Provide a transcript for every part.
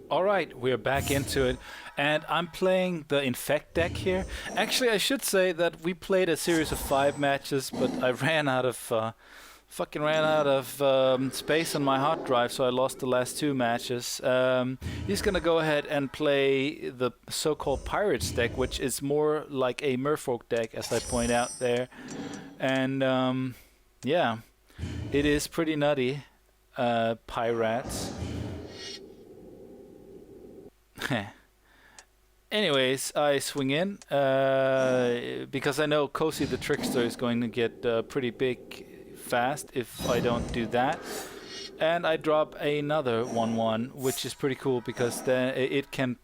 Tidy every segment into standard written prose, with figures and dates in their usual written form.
Alright, we're back into it, and I'm playing the Infect deck here. Actually, I should say that we played a series of 5 matches, but I ran out of, space on my hard drive, so I lost the last 2 matches. He's gonna go ahead and play the so-called Pirates deck, which is more like a Merfolk deck, as I point out there. And, yeah, it is pretty nutty, Pirates. Anyways, I swing in because I know Cozy the Trickster is going to get pretty big fast if I don't do that. And I drop another 1/1, which is pretty cool because then it can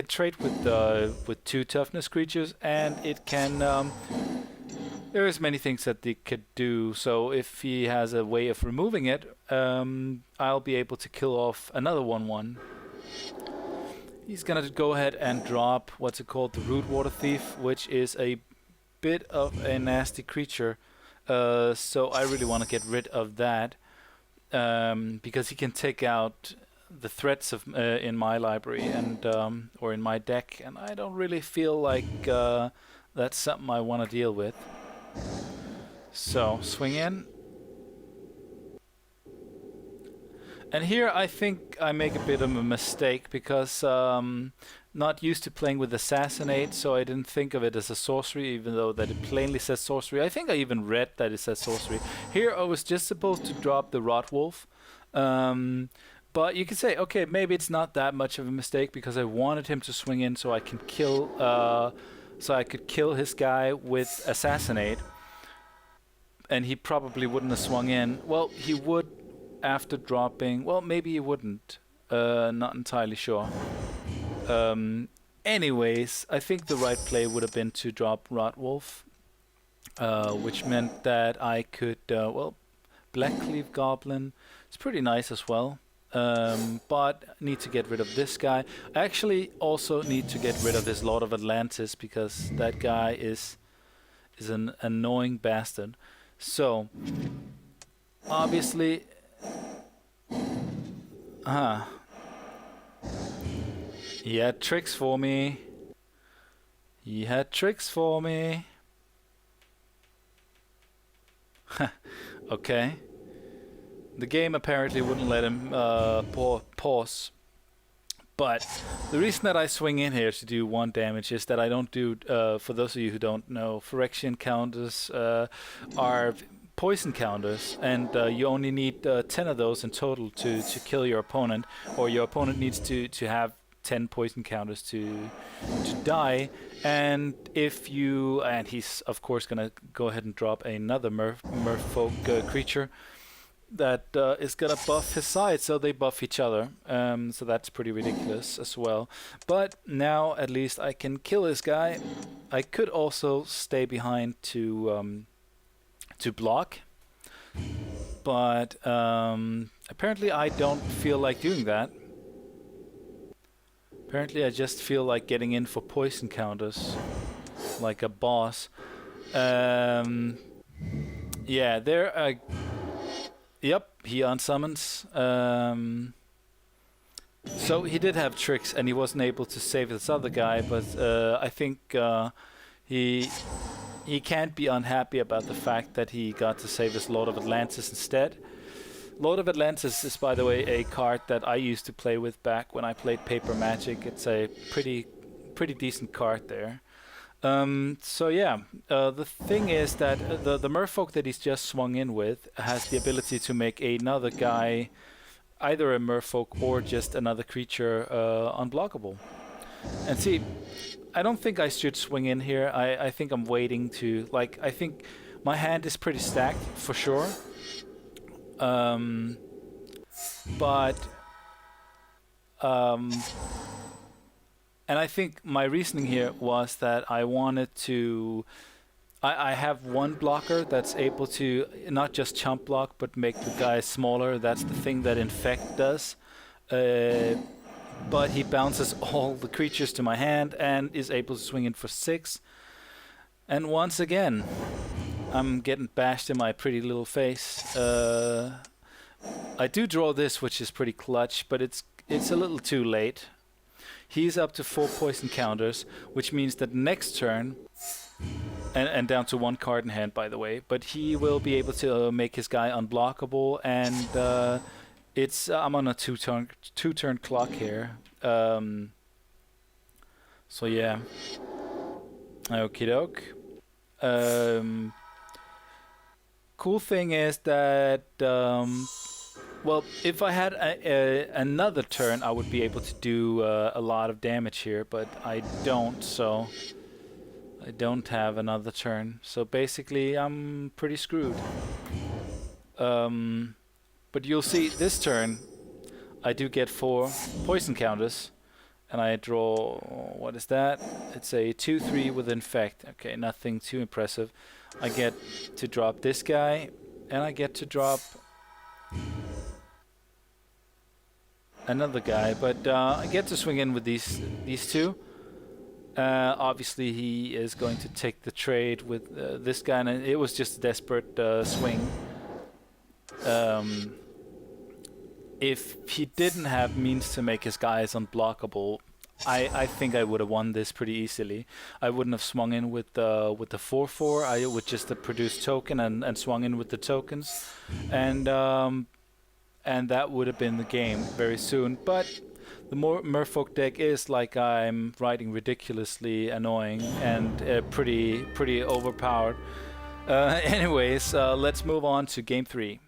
trade with 2 toughness creatures, and it can there's many things that they could do. So if he has a way of removing it, I'll be able to kill off another 1/1. He's gonna go ahead and drop what's it called, the Root Water Thief, which is a bit of a nasty creature. So I really want to get rid of that because he can take out the threats of in my library and or in my deck, and I don't really feel like that's something I want to deal with. So swing in. And here I think I make a bit of a mistake because not used to playing with Assassinate, so I didn't think of it as a sorcery, even though that it plainly says sorcery. I think I even read that it says sorcery. Here I was just supposed to drop the Rotwolf, but you could say, okay, maybe it's not that much of a mistake because I wanted him to swing in so I can kill, so I could kill his guy with Assassinate, and he probably wouldn't have swung in. Well, he would. After dropping, well, maybe he wouldn't. Not entirely sure. Anyways, I think the right play would have been to drop Rotwolf, which meant that I could, well, Blackcleave Goblin. It's pretty nice as well, but I need to get rid of this guy. I actually also need to get rid of this Lord of Atlantis because that guy is an annoying bastard. So, obviously. He had tricks for me. He had tricks for me. Okay. The game apparently wouldn't let him pause. But the reason that I swing in here to do 1 damage is that I don't do, for those of you who don't know, Phyrexian counters are poison counters, and you only need 10 of those in total to kill your opponent, or your opponent needs to have 10 poison counters to die. And if you, and he's of course gonna go ahead and drop another merfolk creature that is gonna buff his side, so they buff each other. So that's pretty ridiculous as well. But now at least I can kill this guy. I could also stay behind to block, but apparently I don't feel like doing that. Apparently I just feel like getting in for poison counters like a boss. Yeah, there. Yep, he unsummons. So he did have tricks, and he wasn't able to save this other guy, but I think he can't be unhappy about the fact that he got to save his Lord of Atlantis instead. Lord of Atlantis is, by the way, a card that I used to play with back when I played Paper Magic. It's a pretty decent card there. So yeah, the thing is that the merfolk that he's just swung in with has the ability to make another guy, either a merfolk or just another creature, unblockable. And see, I don't think I should swing in here. I think I'm waiting to, like, I think my hand is pretty stacked for sure. And I think my reasoning here was that I wanted to, I have 1 blocker that's able to not just chump block but make the guy smaller. That's the thing that Infect does. But he bounces all the creatures to my hand and is able to swing in for 6. And once again, I'm getting bashed in my pretty little face. I do draw this, which is pretty clutch, but it's a little too late. He's up to 4 poison counters, which means that next turn, and down to 1 card in hand, by the way, but he will be able to make his guy unblockable, and I'm on a two turn clock here. So yeah. Okie doke. Cool thing is that well, if I had another turn, I would be able to do a lot of damage here, but I don't, so I don't have another turn. So basically, I'm pretty screwed. But you'll see this turn, I do get 4 poison counters, and I draw, what is that? It's a 2/3 with infect. Okay, nothing too impressive. I get to drop this guy, and I get to drop another guy, but I get to swing in with these two. Obviously, he is going to take the trade with this guy, and it was just a desperate swing. If he didn't have means to make his guys unblockable, I think I would have won this pretty easily. I wouldn't have swung in with the 4/4. I would just have produced token and swung in with the tokens, and that would have been the game very soon. But the Merfolk deck is, like I'm writing, ridiculously annoying and pretty overpowered. Anyways, let's move on to game 3.